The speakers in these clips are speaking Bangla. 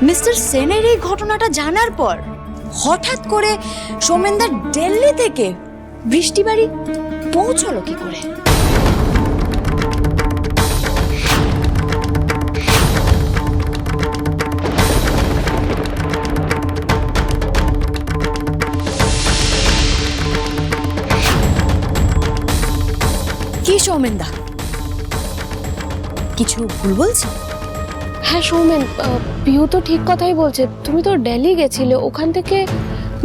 মিস্টার সেনের এই ঘটনাটা জানার পর হঠাৎ করে সৌমেনদার দিল্লি থেকে বৃষ্টিবাড়ি পৌঁছলো কি করে? কি সৌমেনদা, কিছু ভুল বলছি? হ্যাঁ সৌমেন, পিউ তো ঠিক কথাই বলছে। তুমি তো দিল্লি গেছিলে, ওখান থেকে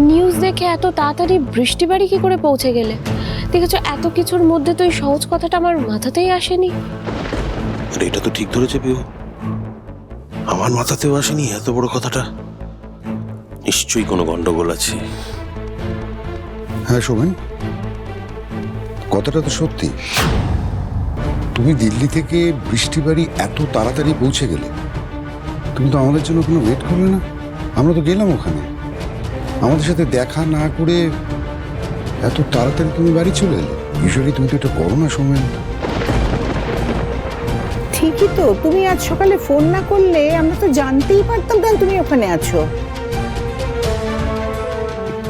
নিউজ দেখে এত তাড়াতাড়ি বৃষ্টিবাড়ি কি করে পৌঁছে গেলে? দেখেছো, এত কিছুর মধ্যে তো এই সহজ কথাটা আমার মাথাতেই আসেনি। আরে এটা তো ঠিক ধরেছে পিউ, আমার মাথাতেও আসেনি এত বড় কথাটা। নিশ্চয়ই কোনো গন্ডগোল আছে। হ্যাঁ সৌমেন, কথাটা তো সত্যি। তুমি দিল্লি থেকে বৃষ্টিবাড়ি এত তাড়াতাড়ি পৌঁছে গেলে, তুমি তো আমাদের জন্য কোনো ওয়েট করলে না। আমরা তো গেলাম ওখানে, আমাদের সাথে দেখা না করে এত তাড়াতাড়ি তুমি বাড়ি চলে এলে। ইউজুয়ালি তুমি তো এটা করো না সৌমেন। ঠিকই তো, তুমি আজ সকালে ফোন না করলে আমরা তো জানতেই পারতাম না তুমি ওখানে আছো।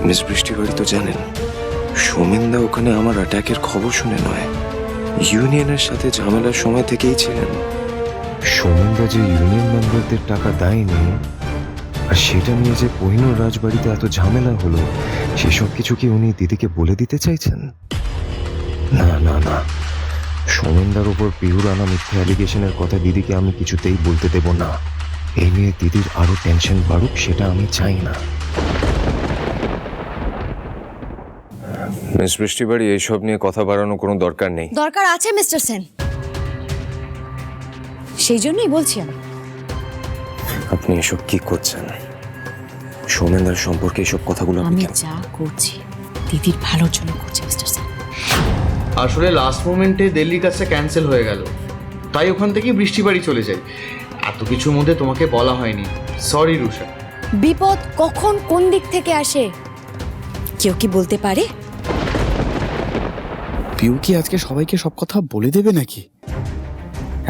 মিস বৃষ্টিবাড়ি তো জানেন, সৌমেনদা ওখানে আমার অ্যাটাকের খবর শুনে নয়, ইউনিয়নের সাথে ঝামেলার সময় থেকেই ছিলেন। সৌমেনদা যে ইউনিয়ন মেম্বারদের টাকা দেয়নি, আর সেটা নিয়ে যে কোহিনূর রাজবাড়িতে এত ঝামেলা হলো, সেসব কিছু কি উনি দিদিকে বলে দিতে চাইছেন? না না না, সৌমেনদার উপর পিহুর আনা মিথ্যে অ্যালিগেশনের কথা দিদিকে আমি কিছুতেই বলতে দেব না। এই নিয়ে দিদির আরো টেনশন বাড়ুক, সেটা আমি চাই না। মিস বৃষ্টিবাড়ি, এইসব নিয়ে কথা বাড়ানোর কোনো দরকার নেই। দরকার আছে মিস্টার সেন, সেই জন্যই বলছি আমি। আপনি এসব কি করছেন? সৌমেনদার সম্পর্কে এসব কথাগুলো আমি যা করছি দিদির ভালোর জন্য করছি মিস্টার সেন। আসলে লাস্ট মোমেন্টে দিল্লির কাজটা ক্যান্সেল হয়ে গেল, তাই ওখান থেকে বৃষ্টিবাড়ি চলে যাই। এত কিছুর মধ্যে তোমাকে বলা হয়নি, সরি রুষা। বিপদ কখন কোন দিক থেকে আসে কেউ কি বলতে পারে? পিউ কি আজকে সবাইকে সব কথা বলে দেবে নাকি?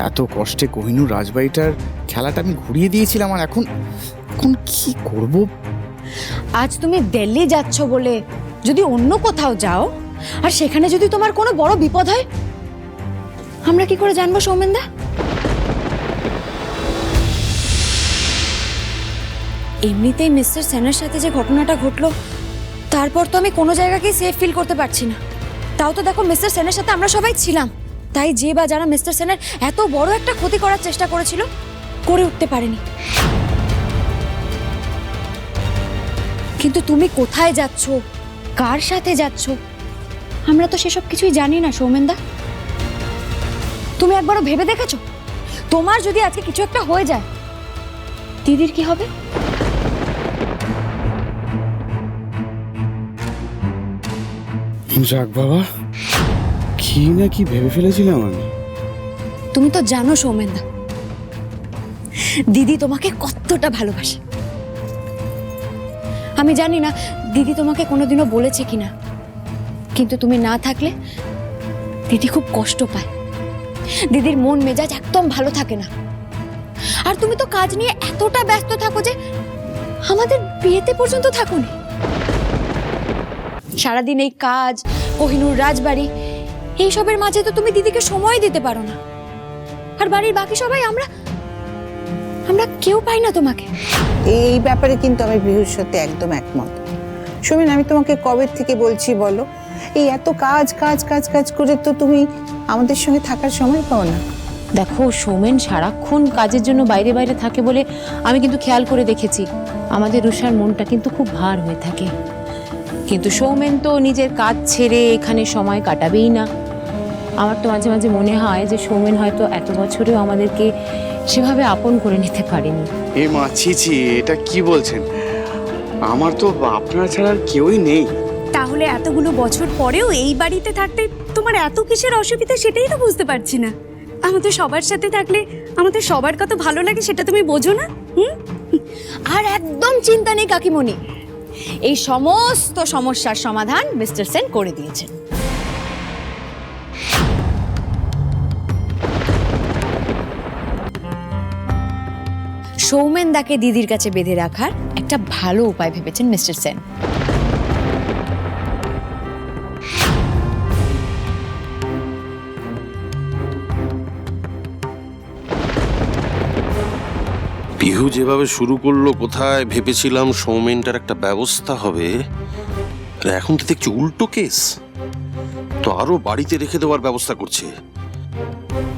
এত কষ্টে কোহিনূর রাজবাড়িটার খেলাটা আমি ঘুরিয়ে দিয়েছিলাম, আর এখন এখন কি করব? আজ তুমি দিল্লি যাচ্ছ বলে যদি অন্য কোথাও যাও আর সেখানে যদি তোমার কোনো বড় বিপদ হয়, আমরা কি করে জানবো সৌমেনদা? এমনিতেই মিস্টার সেনের সাথে যে ঘটনাটা ঘটলো, তারপর তো আমি কোনো জায়গাকেই সেফ ফিল করতে পারছি না। তাও তো দেখো, মিস্টার সেনের সাথে আমরা সবাই ছিলাম, তাই যে বা যারা মিস্টার সেনের এত বড় একটা ক্ষতি করার চেষ্টা করেছিল, করে উঠতে পারেনি। কিন্তু তুমি কোথায় যাচ্ছ, কার সাথে যাচ্ছ, আমরা তো সেসব কিছুই জানি না সৌমেনদা। তুমি একবারও ভেবে দেখেছো, তোমার যদি আজকে কিছু একটা হয়ে যায়, দিদির কি হবে? যাক বাবা, কি না কি ভেবে ফেলেছিলাম আমি। তুমি তো জানো সৌমেনদা, দিদি তোমাকে কতটা ভালোবাসে। আমি জানি না দিদি তোমাকে কোনোদিনও বলেছে কিনা, কিন্তু তুমি না থাকলে দিদি খুব কষ্ট পায়। দিদির মন মেজাজ একদম ভালো থাকে না। আর তুমি তো কাজ নিয়ে এতটা ব্যস্ত থাকো যে আমাদের বিয়েতে পর্যন্ত থাকোনি। সারাদিন এই কাজ, কোহিনূর রাজবাড়ি, এইসবের মাঝে তো তুমি দিদিকে সময় দিতে পারো না। আর বাড়ির বাকি সবাই আমরা কেউ পাই না তোমাকে। এই ব্যাপারে কিন্তু আমি পিহুর সাথে একদম একমত। সুমিন, আমি তোমাকে কবে থেকে বলছি বলো, এই এত কাজ কাজ কাজ কাজ করে তো তুমি আমাদের সঙ্গে থাকার সময় পাও না। দেখো, সৌমেন সারাক্ষণ কাজের জন্য বাইরে বাইরে থাকে বলে আমি কিন্তু খেয়াল করে দেখেছি, আমাদের রুষার মনটা কিন্তু খুব ভার হয়ে থাকে। কিন্তু সৌমেন তো নিজের কাজ ছেড়ে এখানে সময় কাটাবেই না। আমার তো মাঝে মাঝে মনে হয় যে সৌমেন হয়তো এত বছরেও আমাদেরকে সেভাবে আপন করে নিতে পারেনি। এ মা, ছি ছি, এটা কি বলছেন? আমার তো আপনার ছাড়া আর কেউই নেই। তাহলে এতগুলো বছর পরেও এই বাড়িতে থাকতে তোমার এত কিসের অসুবিধা, সেটাই তো বুঝতে পারছি না। আমাদের সবার সাথে থাকলে আমাদের সবার কত ভালো লাগে, সেটা তুমি বোঝো না? আর একদম চিন্তা নেই কাকিমণি, এই সমস্ত সমস্যার সমাধান মিস্টার সেন করে দিয়েছেন। সৌমেনদাকে দিদির কাছে বেঁধে রাখার একটা ভালো উপায় ভেবেছেন মিস্টার সেন। পিহু যেভাবে শুরু করলো, কোথায় ভেবেছিলাম সৌমেনটার একটা ব্যবস্থা হবে, আর এখন তো দেখছি উল্টো কেস। তো আরো বাড়িতে রেখে দেওয়ার ব্যবস্থা করছে।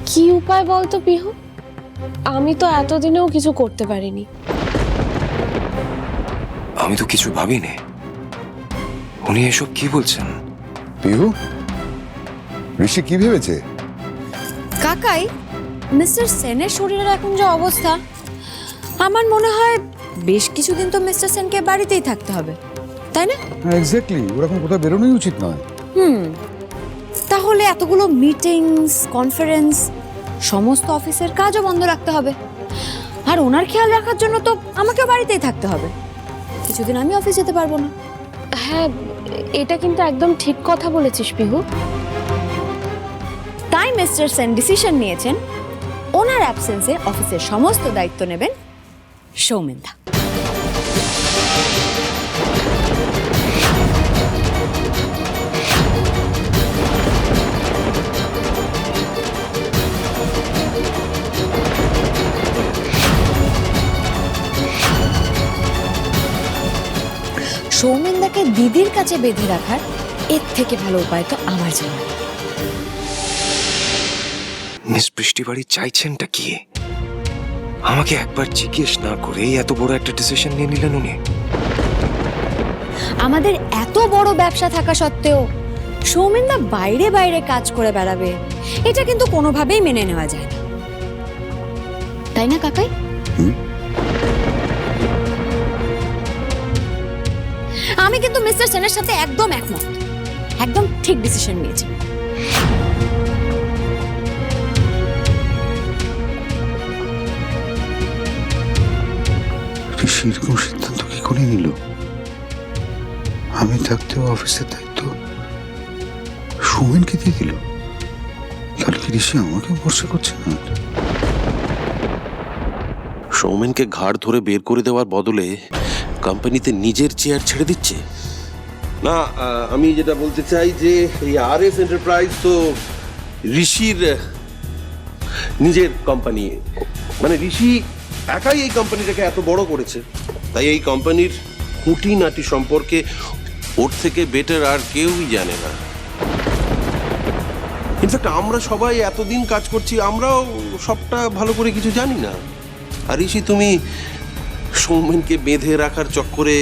কি উপায় বলতো পিহু? আমি তো এতদিনেও কিছু করতে পারিনি। আমি তো কিছু ভাবিনি। উনি এসব কি বলছেন? পিহু, ঋষি কি ভেবেছে? কাকাই, মিস্টার সেনের শরীরের এখন যে অবস্থা, আমার মনে হয় বেশ কিছুদিন তো মিস্টার সেনকে বাড়িতেই থাকতে হবে, তাই না? এক্স্যাক্টলি, ওরকম কোথাও বেরোনোই উচিত নয়। তাহলে এতগুলো মিটিংস, কনফারেন্স, সমস্ত অফিসের কাজও বন্ধ রাখতে হবে। আর ওনার খেয়াল রাখার জন্য তো আমাকেও বাড়িতেই থাকতে হবে। কিছুদিন আমি অফিস যেতে পারবো না। হ্যাঁ, এটা কিন্তু একদম ঠিক কথা বলেছিস পিহু। তাই মিস্টার সেন ডিসিশন নিয়েছেন, ওনার অ্যাবসেন্সে অফিসের সমস্ত দায়িত্ব নেবেন সৌমেনদা। সৌমেনদাকে দিদির কাছে বেঁধে রাখার এর থেকে ভালো উপায় তো আমার জানা নেই। মিস বৃষ্টি বাড়ি চাইছেনটা কি? আমাকে একবার জিজ্ঞেস না করে এত বড় একটা ডিসিশন নিয়ে নিলেন উনি। আমাদের এত বড় ব্যবসা থাকা সত্ত্বেও সৌমেনদা বাইরে বাইরে কাজ করে বেড়াবে, এটা কিন্তু কোনোভাবেই মেনে নেওয়া যায় না, তাই না কাকাই? আমি কিন্তু মিস্টার সেনের সাথে একদম একমত, একদম ঠিক ডিসিশন নিয়েছি। ঋষি এরকম সিদ্ধান্ত কি করে নিল? আমি থাকতেও অফিসের দায়িত্ব সৌমেনকে দিয়ে দিল। তাহলে কি ঋষি আমাকে ভরসা করছে না? সৌমেনকে ঘাড় ধরে বের করে দেওয়ার বদলে কোম্পানিতে নিজের চেয়ার ছেড়ে দিচ্ছে। না, আমি যেটা বলতে চাই যে এই RS এন্টারপ্রাইজ তো ঋষির নিজের কোম্পানি। মানে ঋষি একাই এই কোম্পানিটাকে এত বড় করেছে, তাই এই কোম্পানির খুঁটিনাটি সম্পর্কে ওর থেকে বেটার আর কেউই জানে না। ইনফ্যাক্ট আমরা সবাই এতদিন কাজ করছি, আমরাও সবটা ভালো করে কিছু জানি না। আর ঋষি, তুমি সৌমেনকে বেঁধে রাখার চক্করে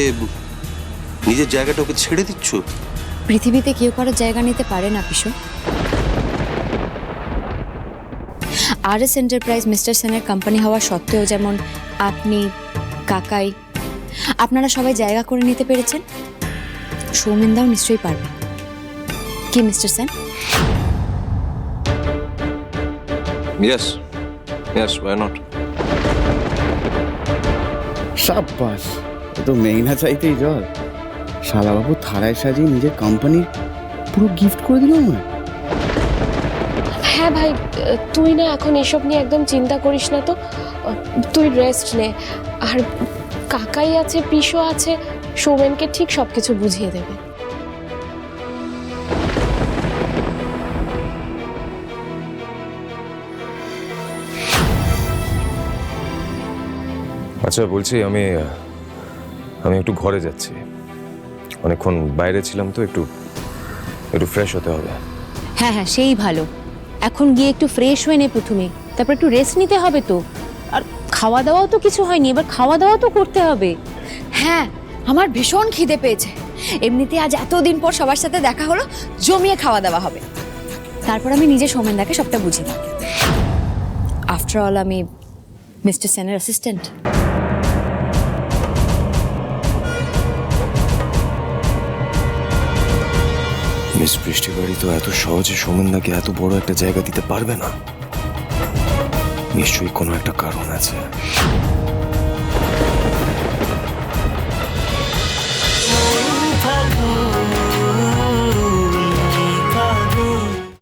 নিজের জায়গাটা ওকে ছেড়ে দিচ্ছ। পৃথিবীতে কেউ কারো জায়গা নিতে পারে না পিসু। RS এন্টারপ্রাইজ মিস্টার সেনের কোম্পানি হওয়া সত্ত্বেও যেমন আপনি, কাকাই, আপনারা সবাই জায়গা করে নিতে পেরেছেন, সৌমেনদাও নিশ্চয়ই পারবে। কি mister Sen? Yes, yes, why not? সাব্বাস, এ তো মেঘনা চাইতেই জল। শালাবাবু থালায় সাজিয়ে নিজের কোম্পানির পুরো গিফট করে দিল আমায়। হ্যাঁ ভাই, তুই না এখন এসব নিয়ে একদম চিন্তা করিস না তো। তুই রেস্ট নে। আর কাকাই আছে, পিসো আছে, সৌমেনকে ঠিক সবকিছু বুঝিয়ে দেবে। আচ্ছা, বলছি আমি একটু ঘরে যাচ্ছি। অনেকক্ষণ বাইরে ছিলাম তো, একটু ফ্রেশ হতে হবে। হ্যাঁ হ্যাঁ, সেই ভালো। এখন গিয়ে একটু ফ্রেশ হয়ে নে প্রথমে, তারপর একটু রেস্ট নিতে হবে তো। আর খাওয়া দাওয়াও তো কিছু হয়নি, এবার খাওয়া দাওয়া তো করতে হবে। হ্যাঁ, আমার ভীষণ খিদে পেয়েছে। এমনিতে আজ এতদিন পর সবার সাথে দেখা হলো, জমিয়ে খাওয়া দাওয়া হবে। তারপর আমি নিজে সৌমেনদাকে সবটা বুঝিয়ে দেব। আফটার অল আমি মিস্টার সেনের অ্যাসিস্ট্যান্ট। মিস বৃষ্টি বাড়ি তো এত সহজে সৌমেনদাকে এত বড় একটা জায়গা দিতে পারবে না। নিশ্চয়ই কোনো একটা কারণ আছে।